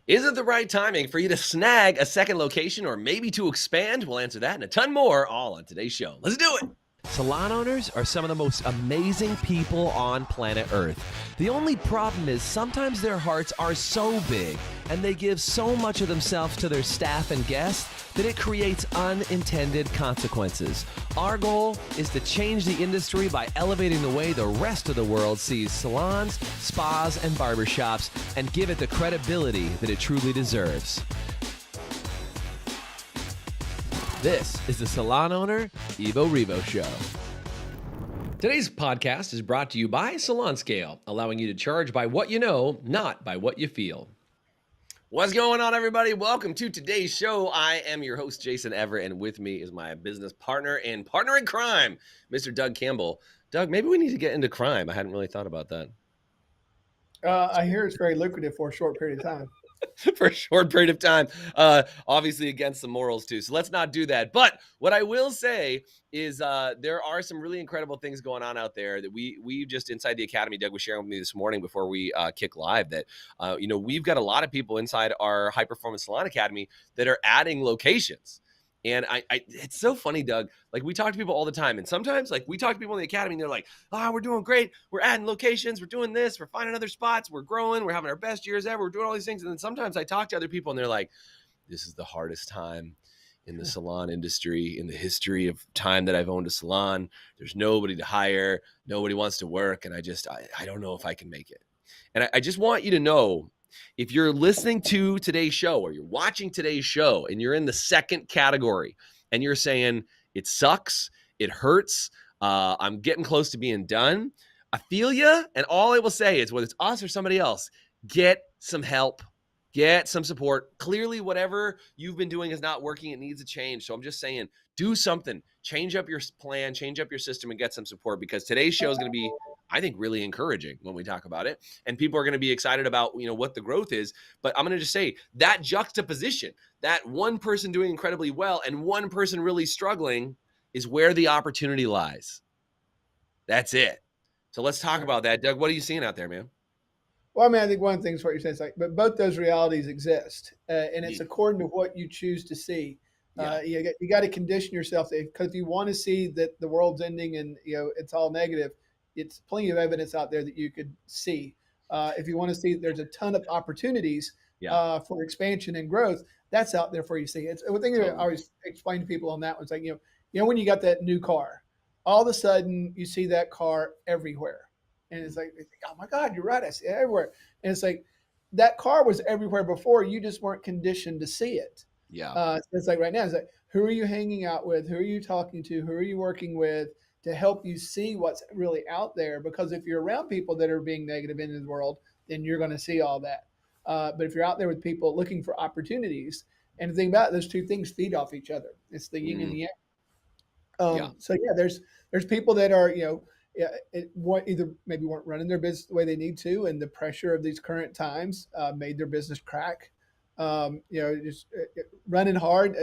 Is it the right timing for you to snag a second location or maybe to expand? We'll answer that and a ton more all on today's show. Let's do it. Salon owners are some of the most amazing people on planet Earth. The only problem is sometimes their hearts are so big and they give so much of themselves to their staff and guests that it creates unintended consequences. Our goal is to change the industry by elevating the way the rest of the world sees salons, spas, and barbershops and give it the credibility that it truly deserves. This is the Salon Owner Evo Revo Show. Today's podcast is brought to you by Salon Scale, allowing you to charge by what you know, not by what you feel. What's going on, everybody? Welcome to today's show. I am your host, Jason Everett, and with me is my business partner and partner in crime, Mr. Doug Campbell. Doug, maybe we need to get into crime. I hadn't really thought about that. I hear it's very lucrative for a short period of time. For a short period of time, obviously against the morals too. So let's not do that. But what I will say is there are some really incredible things going on out there that we just inside the Academy, Doug was sharing with me this morning before we kick live that, we've got a lot of people inside our High Performance Salon Academy that are adding locations. And it's so funny, Doug, like we talk to people all the time. And sometimes like we talk to people in the Academy and they're like, we're doing great. We're adding locations. We're doing this. We're finding other spots. We're growing. We're having our best years ever. We're doing all these things. And then sometimes I talk to other people and they're like, this is the hardest time in the salon industry, in the history of time that I've owned a salon. There's nobody to hire. Nobody wants to work. And I don't know if I can make it. And I just want you to know, if you're listening to today's show or you're watching today's show and you're in the second category and you're saying it sucks, it hurts, I'm getting close to being done, I feel you. And all I will say is whether it's us or somebody else, get some help, get some support. Clearly, whatever you've been doing is not working. It needs a change. So I'm just saying, do something, change up your plan, change up your system and get some support because today's show is going to be, I think, really encouraging when we talk about it. And people are going to be excited about, what the growth is. But I'm going to just say that juxtaposition, that one person doing incredibly well and one person really struggling is where the opportunity lies. That's it. So let's talk about that. Doug, what are you seeing out there, man? Well, I mean, I think one of the things what you're saying is like, but both those realities exist, and it's according to what you choose to see. You got to condition yourself because if you want to see that the world's ending and it's all negative, it's plenty of evidence out there that you could see. If you want to see there's a ton of opportunities for expansion and growth, that's out there for you to see. It's one thing that I always explain to people on that one. It's like when you got that new car, all of a sudden you see that car everywhere. And it's like, oh my God, you're right. I see it everywhere. And it's like that car was everywhere before. You just weren't conditioned to see it. Yeah. So it's like right now, it's like, who are you hanging out with? Who are you talking to? Who are you working with to help you see what's really out there? Because if you're around people that are being negative in the world, then you're going to see all that. But if you're out there with people looking for opportunities, and the thing about it, those two things feed off each other. It's the yin and the yang. So there's people that are, either maybe weren't running their business the way they need to, and the pressure of these current times made their business crack. Just running hard,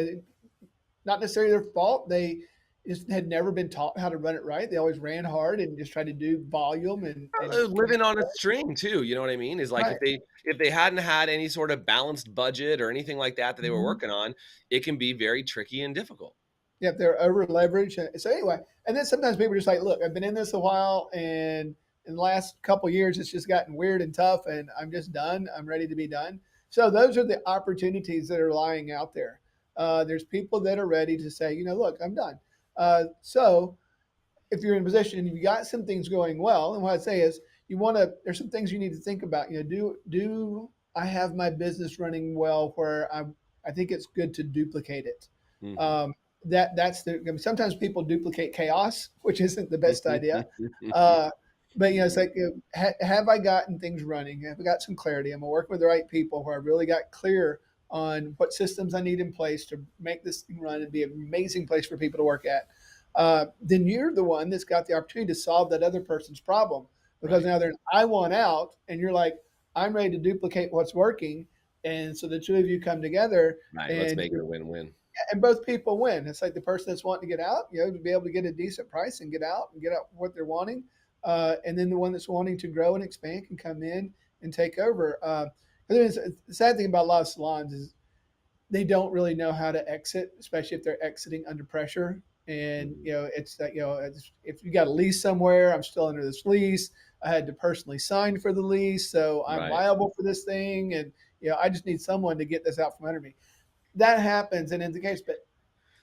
not necessarily their fault. They just had never been taught how to run it right. They always ran hard and just tried to do volume and living on a string too. You know what I mean? Is like right. if they hadn't had any sort of balanced budget or anything like that they were working on, it can be very tricky and difficult. Yeah, they're over leveraged. So anyway, and then sometimes people are just like, look, I've been in this a while, and in the last couple of years, it's just gotten weird and tough, and I'm just done. I'm ready to be done. So those are the opportunities that are lying out there. There's people that are ready to say, look, I'm done. So if you're in a position and you got some things going well, and what I'd say is there's some things you need to think about. Do I have my business running well where I think it's good to duplicate it? Mm-hmm. Sometimes people duplicate chaos, which isn't the best idea. But it's like, have I gotten things running? Have I got some clarity? Am I working with the right people where I really got clear on what systems I need in place to make this thing run and be an amazing place for people to work at? Then you're the one that's got the opportunity to solve that other person's problem because now I want out, and you're like, I'm ready to duplicate what's working. And so the two of you come together. Right. Let's make it a win-win. And both people win. It's like the person that's wanting to get out, to be able to get a decent price and get out what they're wanting. And then the one that's wanting to grow and expand can come in and take over. I think the sad thing about a lot of salons is they don't really know how to exit, especially if they're exiting under pressure. And Mhm. it's that if you got a lease somewhere, I'm still under this lease. I had to personally sign for the lease, so I'm Right. liable for this thing, and I just need someone to get this out from under me. That happens, and in the case, but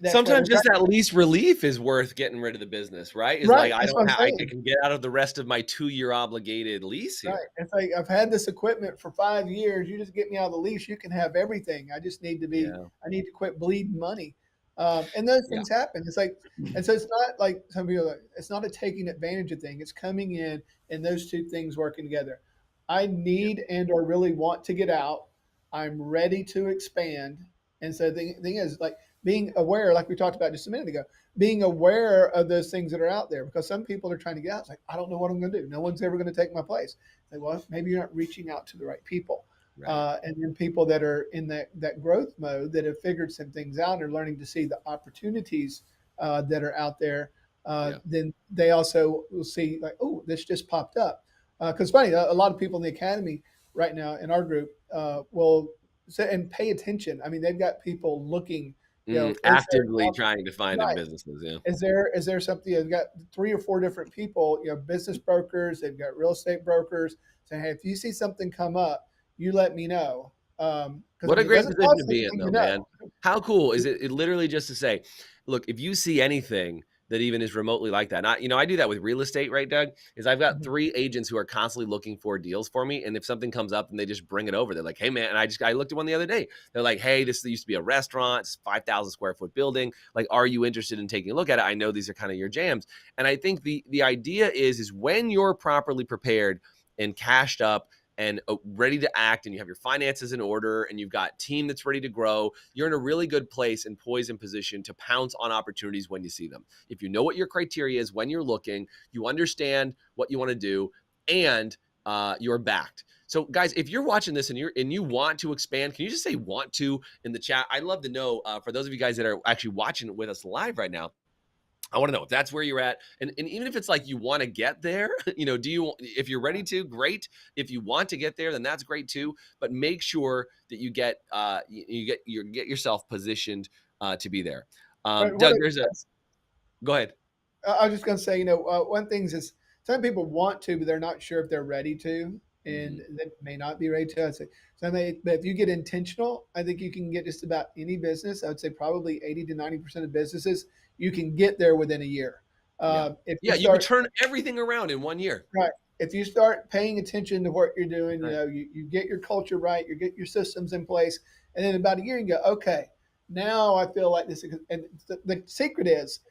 that's why Sometimes we're just trying. that lease relief is worth getting rid of the business, right? Is Right, like, I that's what don't I'm have I saying. can get out of the rest of my 2-year obligated lease Right. here. It's like I've had this equipment for 5 years. You just get me out of the lease. You can have everything. I just need to be. Yeah. I need to quit bleeding money. And those Yeah. things happen. It's like, and so it's not like some people. It's not a taking advantage of thing. It's coming in and those two things working together. I Yeah. need and or really want to get out. I'm ready to expand. And so the thing is like being aware, like we talked about just a minute ago, being aware of those things that are out there because some people are trying to get out. It's like, I don't know what I'm going to do. No one's ever going to take my place. Say, well, maybe you're not reaching out to the right people. Right. And then people that are in that growth mode that have figured some things out and are learning to see the opportunities that are out there, Yeah. then they also will see like, oh, this just popped up. Because funny, a lot of people in the academy right now in our group will say and pay attention. I mean, they've got people looking. Is there Actively trying to find them right? businesses, yeah. Is there something? They've got 3 or 4 different people, business brokers. They've got real estate brokers saying, "Hey, if you see something come up, you let me know." Because I What a mean, it great doesn't position to cost be in anything to though, know. man. How cool is it literally just to say, "Look, if you see anything that even is remotely like that," I do that with real estate, right, Doug? Is I've got Mhm. 3 agents who are constantly looking for deals for me, and if something comes up and they just bring it over, they're like, "Hey, man," and I looked at one the other day. They're like, "Hey, this used to be a restaurant. It's a 5,000 square foot building. Like, are you interested in taking a look at it? I know these are kind of your jams." And I think the idea is when you're properly prepared and cashed up and ready to act and you have your finances in order and you've got team that's ready to grow, you're in a really good place and poised in position to pounce on opportunities when you see them. If you know what your criteria is when you're looking, you understand what you want to do, and you're backed. So guys, if you're watching this and you want to expand, can you just say want to in the chat? I'd love to know, for those of you guys that are actually watching it with us live right now, I want to know if that's where you're at. And even if it's like you want to get there, if you're ready to, great. If you want to get there, then that's great too. But make sure that you get yourself positioned to be there. But Doug, go ahead. I was just going to say, one thing is some people want to, but they're not sure if they're ready to, and Mhm. they may not be ready to. I'd say, but if you get intentional, I think you can get just about any business. I would say probably 80 to 90% of businesses you can get there within a year. Yeah. If you Yeah, you could start turn everything around in 1 year. right, if you start paying attention to what you're doing, Right. you get your culture right, you get your systems in place, and then about a year you go, okay, now I feel like this. And the secret is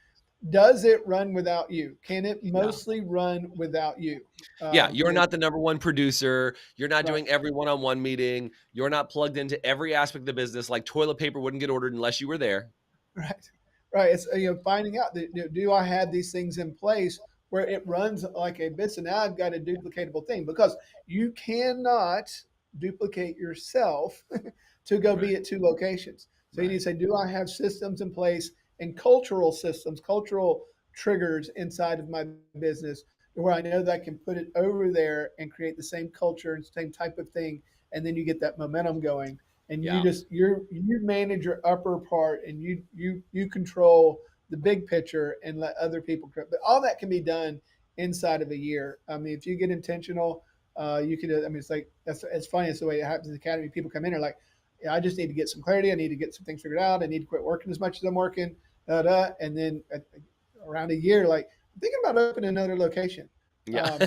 does it run without you? Can it Yeah. mostly run without you? Yeah, you're And not the number one producer. You're not right, doing every one-on-one meeting. You're not plugged into every aspect of the business. Like toilet paper wouldn't get ordered unless you were there. right, right. It's finding out that do I have these things in place where it runs like a business. And now I've got a duplicatable thing because you cannot duplicate yourself to go Right. be at 2 locations. So you need Right. to say, do I have systems in place and cultural systems, cultural triggers inside of my business where I know that I can put it over there and create the same culture and same type of thing, and then you get that momentum going. And Yeah. you manage your upper part, and you control the big picture and let other people. But all that can be done inside of a year. I mean, if you get intentional, you can. I mean, it's like it's funny. It's the way it happens in the academy. People come in and are like, yeah, I just need to get some clarity. I need to get some things figured out. I need to quit working as much as I'm working. And then around a year, like I'm thinking about opening another location. Yeah. Um,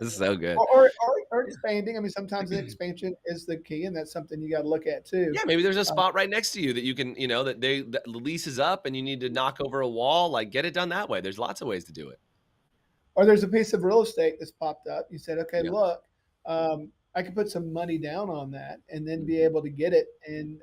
So good. or expanding. I mean, sometimes the expansion is the key, and that's something you got to look at too. Yeah, maybe there's a Uh, spot right next to you that you can, that the lease is up and you need to knock over a wall, like get it done that way. There's lots of ways to do it. or there's a piece of real estate that's popped up. You said, okay, Yeah. look, I can put some money down on that and then be Mhm. able to get it. And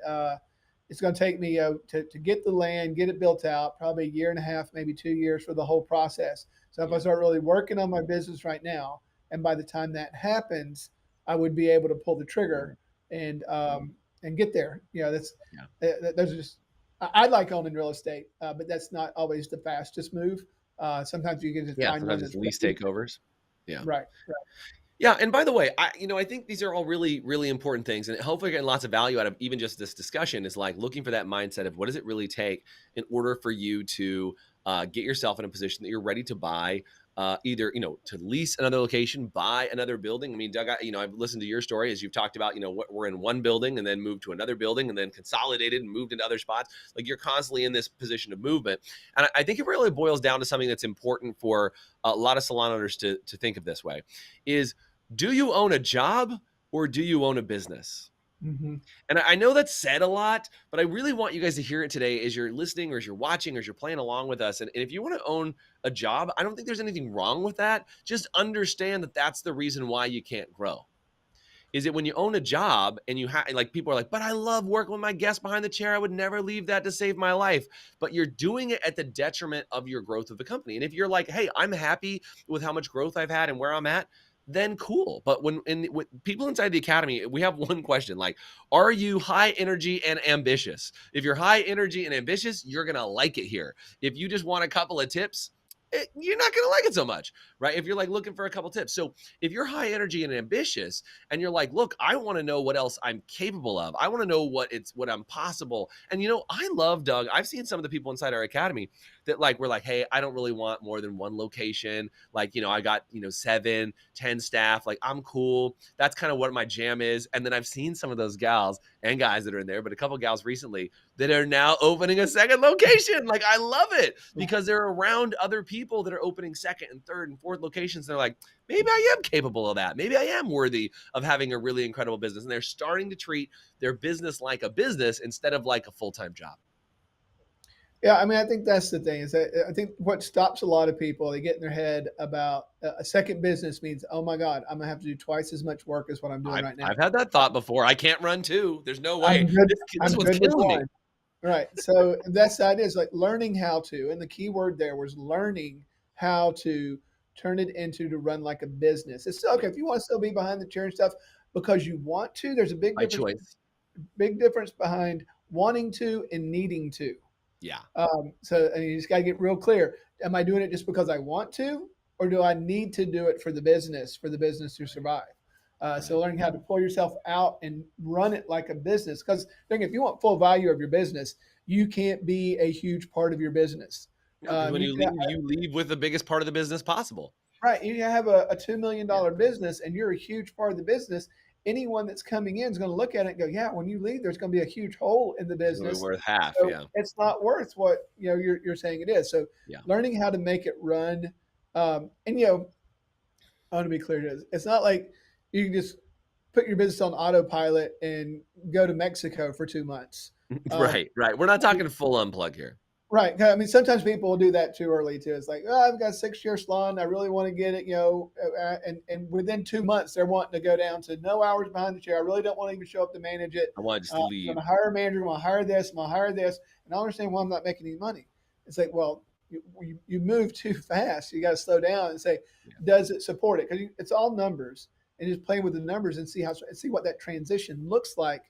it's going to take me to get the land, get it built out, probably a year and a half, maybe 2 years for the whole process. So if I Yeah. start really working on my business right now, and by the time that happens, I would be able to pull the trigger and get there. That's Yeah. those are just. I like owning real estate, but that's not always the fastest move. Sometimes you can just Yeah. find one Sometimes it's that's lease ready. takeovers. Yeah. Right, right. Yeah, and by the way, I think these are all really, really important things, and hopefully getting lots of value out of even just this discussion is like looking for that mindset of what does it really take in order for you to get yourself in a position that you're ready to buy, either to lease another location, buy another building. I mean, Doug, I've listened to your story as you've talked about. We're in one building and then moved to another building and then consolidated and moved into other spots. Like you're constantly in this position of movement, and I think it really boils down to something that's important for a lot of salon owners to think of this way: is do you own a job or do you own a business? Mm-hmm. And I know that's said a lot, but I really want you guys to hear it today as you're listening or as you're watching or as you're playing along with us. And if you want to own a job, I don't think there's anything wrong with that. Just understand that that's the reason why you can't grow. Is it when you own a job and you have like people are like, but I love working with my guests behind the chair. I would never leave that to save my life. But you're doing it at the detriment of your growth of the company. And if you're like, hey, I'm happy with how much growth I've had and where I'm at, then cool. But when people inside the academy, we have one question like, are you high energy and ambitious? If you're high energy and ambitious, you're going to like it here. If you just want a couple of tips, you're not going to like it so much, right? If you're like looking for a couple tips. So if you're high energy and ambitious and you're like, look, I want to know what else I'm capable of. I want to know what I'm possible. And I love Doug. I've seen some of the people inside our academy that like, we're like, hey, I don't really want more than one location. Like, I got, 7, 10 staff. Like I'm cool. That's kind of what my jam is. And then I've seen some of those gals and guys that are in there, but a couple gals recently that are now opening a second location. Like I love it because they're around other people that are opening second and third and fourth locations. They're like, maybe I am capable of that. Maybe I am worthy of having a really incredible business. And they're starting to treat their business like a business instead of like a full-time job. Yeah, I mean, I think that's the thing is that I think what stops a lot of people, they get in their head about a second business means, oh my God, I'm gonna have to do twice as much work as what I'm doing I've, right now. I've had that thought before. I can't run two. There's no way. I'm good. This I'm one's good with killing me. one. Right. So that's the idea is like learning how to, and the key word there was learning how to turn it into to run like a business. It's okay if you want to still be behind the chair and stuff because you want to. There's a By choice. big difference behind wanting to and needing to. Yeah. So and you just got to get real clear. Am I doing it just because I want to, or do I need to do it for the business to survive? So Right. learning how to pull yourself out and run it like a business. Because if you want full value of your business, you can't be a huge part of your business. No, because when You you leave with the biggest part of the business possible. right. You have a $2 million Yeah. business and you're a huge part of the business. Anyone that's coming in is going to look at it and go, yeah, when you leave, there's going to be a huge hole in the It's only business. worth half. So Yeah. it's not worth what you're saying it is. So Yeah. learning how to make it run, and I want to be clear to this. It's not like you can just put your business on autopilot and go to Mexico for 2 months. Um, Right. Right. We're not talking full unplug here. Right. I mean, sometimes people will do that too early too. It's like, oh, I've got a 6-year salon. I really want to get it, and within 2 months, they're wanting to go down to no hours behind the chair. I really don't want to even show up to manage it. I want just to I'm leave. going to hire a manager. I'm going to hire this. I'm going to hire this. And I understand why I'm not making any money. It's like, well, you move too fast. You got to slow down and say, Yeah. does it support it? Because it's all numbers, and just playing with the numbers and see what that transition looks like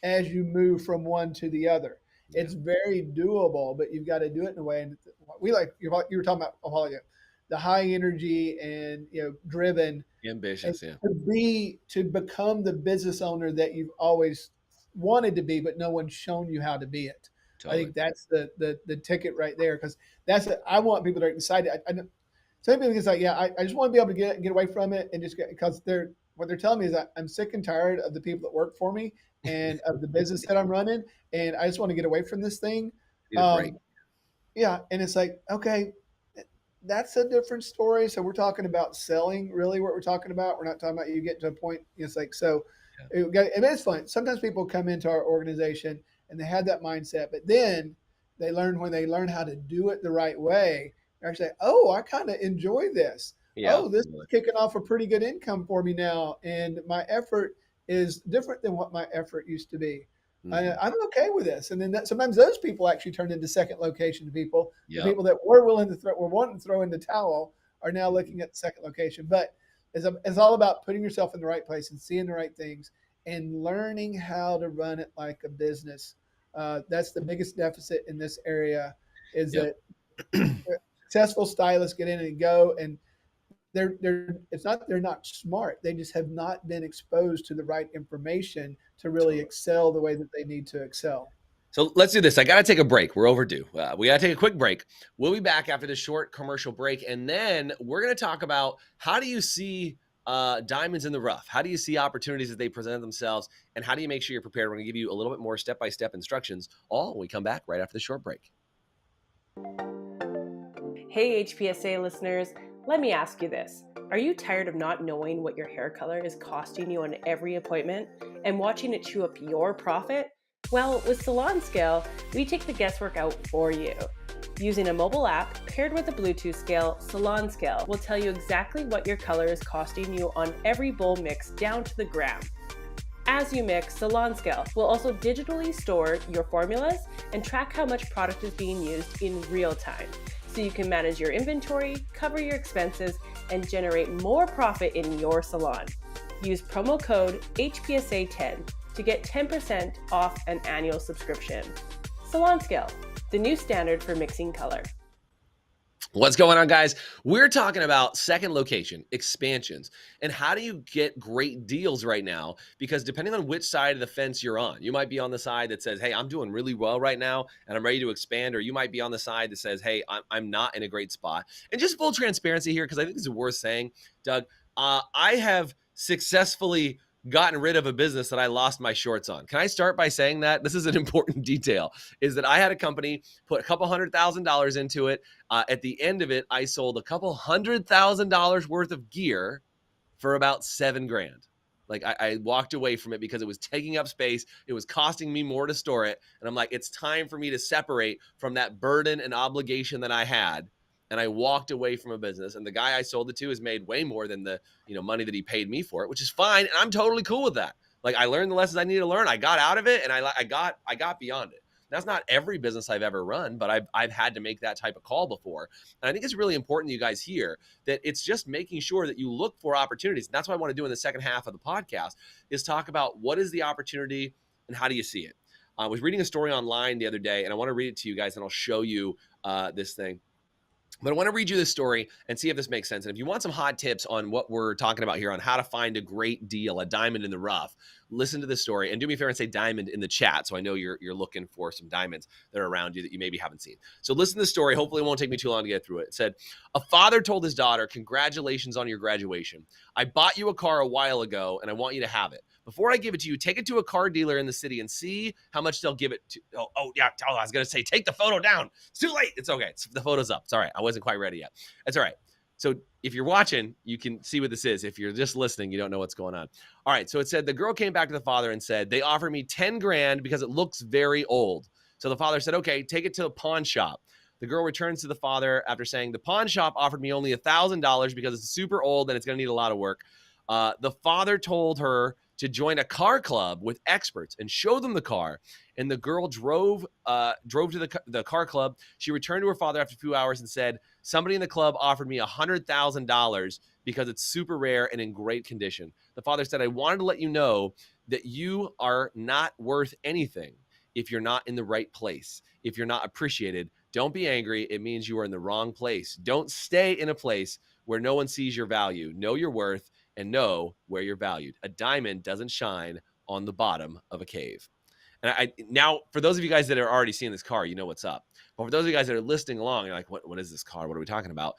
as you move from one to the other. Yeah. It's very doable, but you've got to do it in a way. And we like you were talking about a while ago, the high energy and driven, and Ambitious. Yeah. to become the business owner that you've always wanted to be, but no one's shown you how to be it. I Totally. think that's the ticket right there because I want people to are excited. Some people is like, yeah, I just want to be able to get away from it and just because what they're telling me is that I'm sick and tired of the people that work for me and of the business that I'm running, and I just want to get away from this thing. Need a break. Yeah, and it's like, okay, that's a different story. So we're talking about selling, really, what we're talking about. We're not talking about you get to a point. It's like so. Yeah. It is fun. Sometimes people come into our organization and they have that mindset, but then when they learn how to do it the right way, they actually say, "Oh, I kind of enjoy this. Yeah. Oh, this is Totally. kicking off a pretty good income for me now, and my effort is different than what my effort used to be. Mhm. I'm okay with this." And then sometimes those people actually turn into second location people. The Yep. people that were wanting to throw in the towel are now Mhm. looking at the second location. But it's all about putting yourself in the right place and seeing the right things and learning how to run it like a business. That's the biggest deficit in this area is Yep. that successful stylists get in and go, and it's not they're not smart. They just have not been exposed to the right information to really Totally. excel the way that they need to excel. So let's do this. I got to take a break. We're overdue. We got to take a quick break. We'll be back after this short commercial break. And then we're going to talk about how do you see diamonds in the rough? How do you see opportunities as they present themselves? And how do you make sure you're prepared? We're going to give you a little bit more step-by-step instructions, all when we come back right after the short break. Hey, HPSA listeners, let me ask you this. Are you tired of not knowing what your hair color is costing you on every appointment and watching it chew up your profit? Well, with Salon Scale, we take the guesswork out for you. Using a mobile app paired with a Bluetooth scale, Salon Scale will tell you exactly what your color is costing you on every bowl mix down to the gram. As you mix, Salon Scale will also digitally store your formulas and track how much product is being used in real time, so you can manage your inventory, cover your expenses, and generate more profit in your salon. Use promo code HPSA10 to get 10% off an annual subscription. Salon Scale, the new standard for mixing color. What's going on, guys? We're talking about second location, expansions, and how do you get great deals right now? Because depending on which side of the fence you're on, you might be on the side that says, hey, I'm doing really well right now and I'm ready to expand. Or you might be on the side that says, hey, I'm not in a great spot. And just full transparency here, because I think this is worth saying, Doug, I have successfully gotten rid of a business that I lost my shorts on. Can I start by saying that? This is an important detail, is that I had a company, put a couple $100,000 into it. At the end of it, I sold a couple $100,000 worth of gear for about $7,000. Like I walked away from it because it was taking up space. It was costing me more to store it. And I'm like, it's time for me to separate from that burden and obligation that I had. And I walked away from a business, and the guy I sold it to has made way more than the money that he paid me for it, which is fine. And I'm totally cool with that. Like, I learned the lessons I needed to learn. I got out of it, and I got beyond it. That's not every business I've ever run, but I've had to make that type of call before. And I think it's really important that you guys hear that it's just making sure that you look for opportunities. And that's what I want to do in the second half of the podcast, is talk about what is the opportunity and how do you see it. I was reading a story online the other day, and I want to read it to you guys, and I'll show you this thing. But I want to read you this story and see if this makes sense. And if you want some hot tips on what we're talking about here on how to find a great deal, a diamond in the rough, listen to this story and do me a favor and say diamond in the chat, so I know you're looking for some diamonds that are around you that you maybe haven't seen. So listen to the story. Hopefully it won't take me too long to get through it. It said, a father told his daughter, congratulations on your graduation. I bought you a car a while ago and I want you to have it. Before I give it to you, take it to a car dealer in the city and see how much they'll give it to. Yeah. I was going to say, take the photo down. It's too late. It's okay. The photo's up. It's all right. I wasn't quite ready yet. That's all right. So if you're watching, you can see what this is. If you're just listening, you don't know what's going on. All right. So it said the girl came back to the father and said, they offered me 10 grand because it looks very old. So the father said, okay, take it to a pawn shop. The girl returns to the father after saying, the pawn shop offered me only $1,000 because it's super old and it's going to need a lot of work. The father told her to join a car club with experts and show them the car. And the girl drove to the car club. She returned to her father after a few hours and said, somebody in the club offered me $100,000 because it's super rare and in great condition. The father said, I wanted to let you know that you are not worth anything if you're not in the right place. If you're not appreciated, don't be angry. It means you are in the wrong place. Don't stay in a place where no one sees your value. Know your worth and know where you're valued. A diamond doesn't shine on the bottom of a cave. And now, for those of you guys that are already seeing this car, you know what's up. But for those of you guys that are listening along, you're like, what is this car? What are we talking about?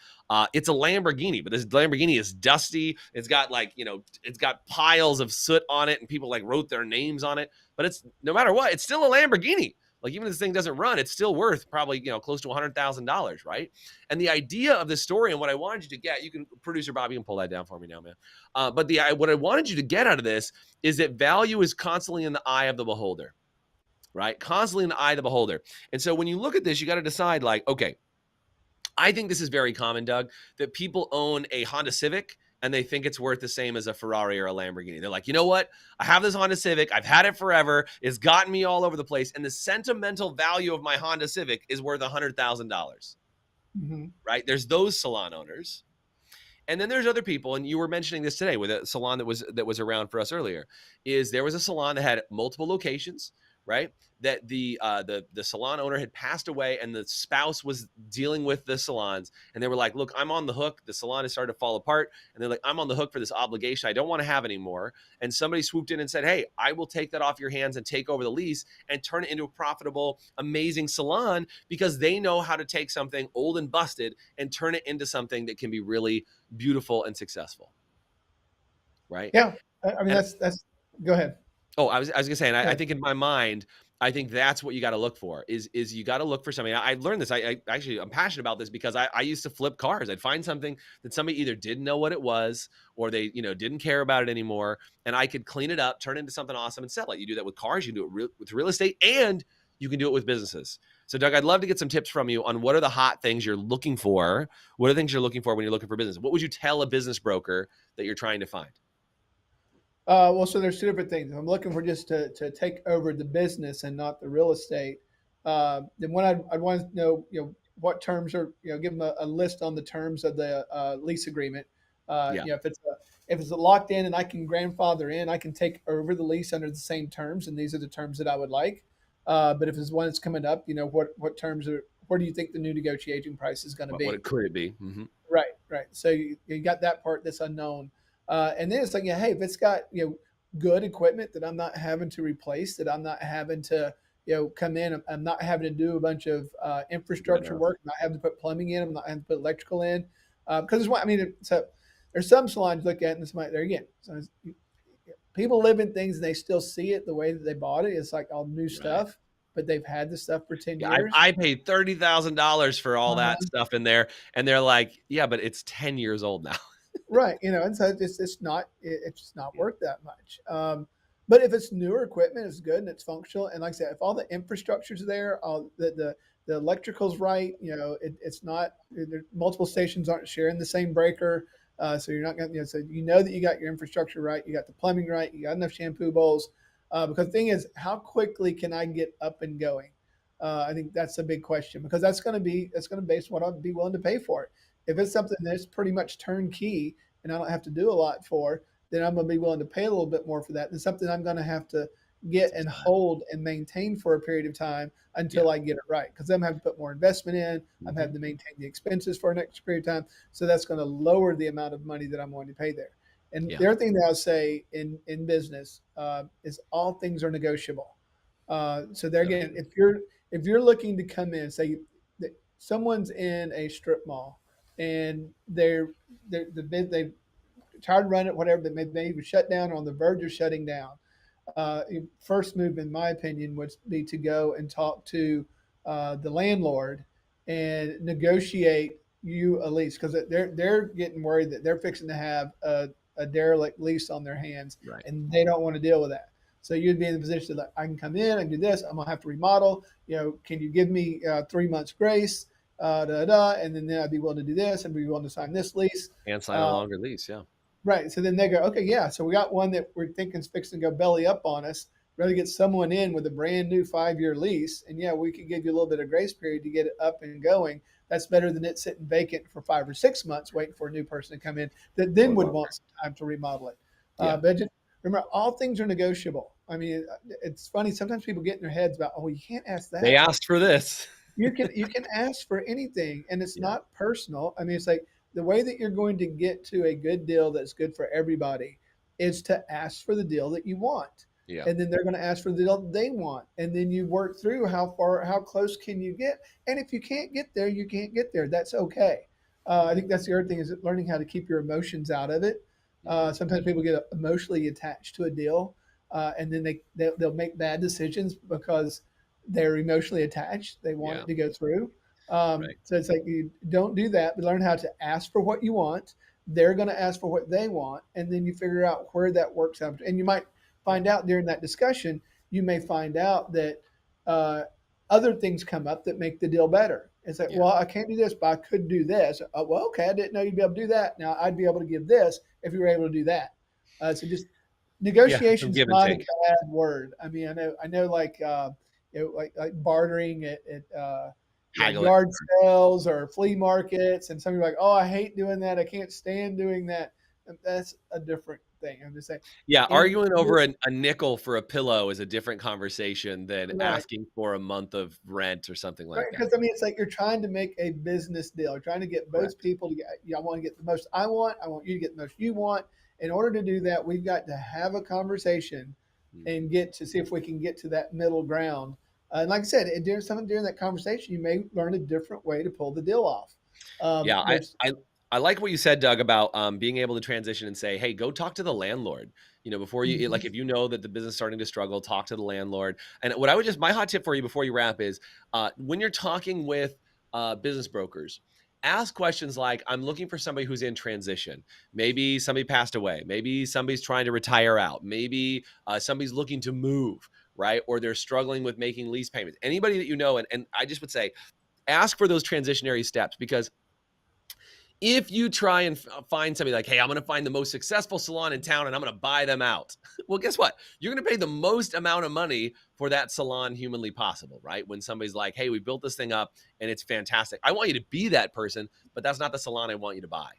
It's a Lamborghini, but this Lamborghini is dusty. It's got it's got piles of soot on it, and people wrote their names on it. But it's, no matter what, it's still a Lamborghini. Even if this thing doesn't run, it's still worth probably, close to $100,000, right? And the idea of this story and what I wanted you to get, producer Bob, you can pull that down for me now, man. But what I wanted you to get out of this is that value is constantly in the eye of the beholder, right? Constantly in the eye of the beholder. And so when you look at this, you got to decide okay, I think this is very common, Doug, that people own a Honda Civic and they think it's worth the same as a Ferrari or a Lamborghini. They're like, you know what? I have this Honda Civic. I've had it forever. It's gotten me all over the place. And the sentimental value of my Honda Civic is worth $100,000, Mm-hmm. right? There's those salon owners. And then there's other people, and you were mentioning this today with a salon that was around for us earlier, is there was a salon that had multiple locations, right? That the salon owner had passed away, and the spouse was dealing with the salons, and they were like, "Look, I'm on the hook. The salon has started to fall apart," and they're like, "I'm on the hook for this obligation I don't want to have anymore." And somebody swooped in and said, "Hey, I will take that off your hands and take over the lease and turn it into a profitable, amazing salon," because they know how to take something old and busted and turn it into something that can be really beautiful and successful, right? Yeah. I mean, And that's, go ahead. oh, I was gonna say, and I Yeah. think in my mind, I think that's what you got to look for is you got to look for something. I learned this. I actually I'm passionate about this because I used to flip cars. I'd find something that somebody either didn't know what it was or they didn't care about it anymore, and I could clean it up, turn it into something awesome, and sell it. You do that with cars, you can do it with real estate, and you can do it with businesses. So, Doug, I'd love to get some tips from you on what are the hot things you're looking for. What are the things you're looking for when you're looking for business? What would you tell a business broker that you're trying to find? Well, so there's two different things. If I'm looking for just to take over the business and not the real estate, then what I'd want to know, what terms are, give them a list on the terms of the lease agreement. Yeah, If it's locked in and I can grandfather in, I can take over the lease under the same terms, and these are the terms that I would like. But if it's one that's coming up, what terms are, where do you think the new negotiating price is going to what be? it could it be? Mm-hmm. Right, right. So you got that part that's unknown, and then it's like, yeah, hey, if it's got good equipment that I'm not having to replace, that I'm not having to come in, I'm not having to do a bunch of Good infrastructure enough. work, I'm not having to put plumbing in, I'm not having to put electrical in, because it's what I mean. So there's some salons you look at, and it's like there again. So people live in things and they still see it the way that they bought it. It's like all new Right. stuff, but they've had the stuff for 10 Yeah, I, years. I paid $30,000 for all that stuff in there, and they're like, "Yeah, but it's 10 years old now." Right, and so it's not Yeah, worth that much. But if it's newer equipment, it's good and it's functional. And like I said, if all the infrastructure's there, the electrical's right, it's not multiple stations aren't sharing the same breaker, so you're not going to so that you got your infrastructure right, you got the plumbing right, you got enough shampoo bowls. Because the thing is, how quickly can I get up and going? I think that's a big question because that's going to base what I'd be willing to pay for it. If it's something that's pretty much turnkey and I don't have to do a lot for, then I'm going to be willing to pay a little bit more for that than something I'm going to have to get some and time. hold and maintain for a period of time Yeah. until I get it right. Because I'm having to put more investment in, I'm Mhm. having to maintain the expenses for an extra period of time. So that's going to lower the amount of money that I'm going to pay there. And Yeah. the other thing that I'll say in business is all things are negotiable. So there again, Definitely. if you're looking to come in, say that someone's in a strip mall and they tried to run it, whatever, but maybe they shut down or on the verge of shutting down. First move, in my opinion, would be to go and talk to the landlord and negotiate you a lease because they're getting worried that they're fixing to have a derelict lease on their hands Right. and they don't want to deal with that. So you'd be in the position that I can come in and do this. I'm gonna have to remodel. Can you give me 3 months grace? And then I'd be willing to do this and be willing to sign this lease. And sign a Uh, longer lease. Yeah. Right. So then they go, okay, yeah. So we got one that we're thinking is fixing to go belly up on us. Rather get someone in with a brand new 5 year lease. And yeah, we could give you a little bit of grace period to get it up and going. That's better than it sitting vacant for 5 or 6 months waiting for a new person to come in that then Or would longer. want some time to remodel it. Yeah. But just remember, all things are negotiable. I mean, it's funny. Sometimes people get in their heads about, oh, you can't ask They that. asked for this. You can ask for anything and it's Yeah. not personal. I mean, it's like the way that you're going to get to a good deal that's good for everybody is to ask for the deal that you want. Yeah. And then they're going to ask for the deal they want. And then you work through how close can you get? And if you can't get there, you can't get there. That's okay. I think that's the other thing is learning how to keep your emotions out of it. Mhm. Sometimes people get emotionally attached to a deal, and then they'll make bad decisions because they're emotionally attached. They want Yeah. it to go through. Right. So it's like you don't do that, but learn how to ask for what you want. They're going to ask for what they want, and then you figure out where that works out. And you might Yeah. find out during that discussion, you may find out that uh, other things come up that make the deal better. It's like, Yeah. well, I can't do this, but I could do this. Well, okay, I didn't know you'd be able to do that. Now I'd be able to give this if you were able to do that. So just Yeah. Some negotiation's give and not a take. bad word. I mean, I know, like like bartering at Haggling. yard sales or flea markets, and some people are like, oh, I hate doing that. I can't stand doing that. And that's a different thing. I'm just saying. Yeah, And arguing over a nickel for a pillow is a different conversation than right. asking for a month of rent or something Right, like that. because I mean, it's like you're trying to make a business deal. You're trying to get both Correct. people to get. I want to get the most I want. I want you to get the most you want. In order to do that, we've got to have a conversation Mhm. and get to see if we can get to that middle ground. And like I said, during that conversation, you may learn a different way to pull the deal off. Yeah, There's I like what you said, Doug, about being able to transition and say, "Hey, go talk to the landlord." Before you like, Mhm. if you know that the business is starting to struggle, talk to the landlord. And what I would just my hot tip for you before you wrap is, when you're talking with business brokers, ask questions like, "I'm looking for somebody who's in transition. Maybe somebody passed away. Maybe somebody's trying to retire out. Maybe somebody's looking to move." Right. Or they're struggling with making lease payments. Anybody that you know. And I just would say, ask for those transitionary steps because if you try and find somebody like, hey, I'm going to find the most successful salon in town and I'm going to buy them out. Well, guess what? You're going to pay the most amount of money for that salon humanly possible, right? When somebody's like, hey, we built this thing up and it's fantastic. I want you to be that person, but that's not the salon I want you to buy.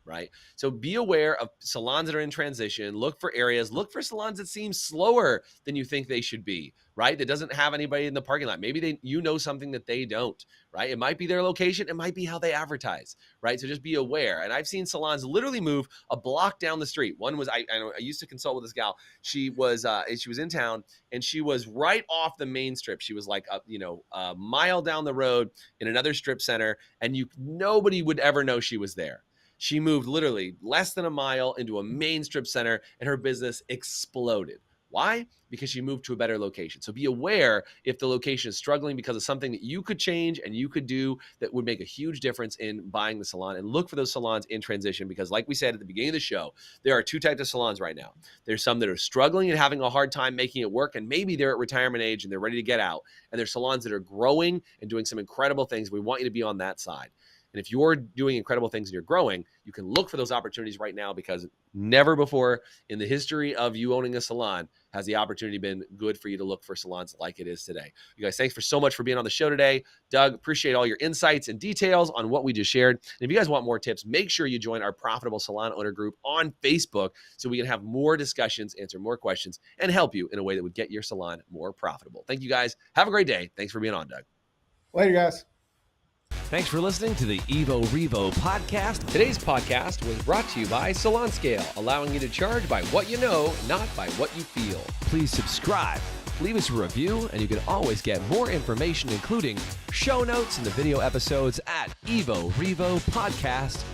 Right. So be aware of salons that are in transition. Look for areas, look for salons that seem slower than you think they should be, right? That doesn't have anybody in the parking lot. Maybe you know something that they don't, right? It might be their location. It might be how they advertise, right? So just be aware. And I've seen salons literally move a block down the street. One was, I used to consult with this gal. She was in town and she was right off the main strip. She was like, a mile down the road in another strip center. And nobody would ever know she was there. She moved literally less than a mile into a main strip center and her business exploded. Why? Because she moved to a better location. So be aware if the location is struggling because of something that you could change and you could do that would make a huge difference in buying the salon, and look for those salons in transition because like we said at the beginning of the show, there are two types of salons right now. There's some that are struggling and having a hard time making it work, and maybe they're at retirement age and they're ready to get out. And there's salons that are growing and doing some incredible things. We want you to be on that side. And if you're doing incredible things and you're growing, you can look for those opportunities right now because never before in the history of you owning a salon has the opportunity been good for you to look for salons like it is today. You guys, thanks so much for being on the show today. Doug, appreciate all your insights and details on what we just shared. And if you guys want more tips, make sure you join our Profitable Salon Owner group on Facebook so we can have more discussions, answer more questions, and help you in a way that would get your salon more profitable. Thank you guys. Have a great day. Thanks for being on, Doug. later, guys. Thanks for listening to the Evo Revo podcast. Today's podcast was brought to you by Salon Scale, allowing you to charge by what you know, not by what you feel. Please subscribe, leave us a review, and you can always get more information, including show notes and the video episodes at Evo Revo Podcast.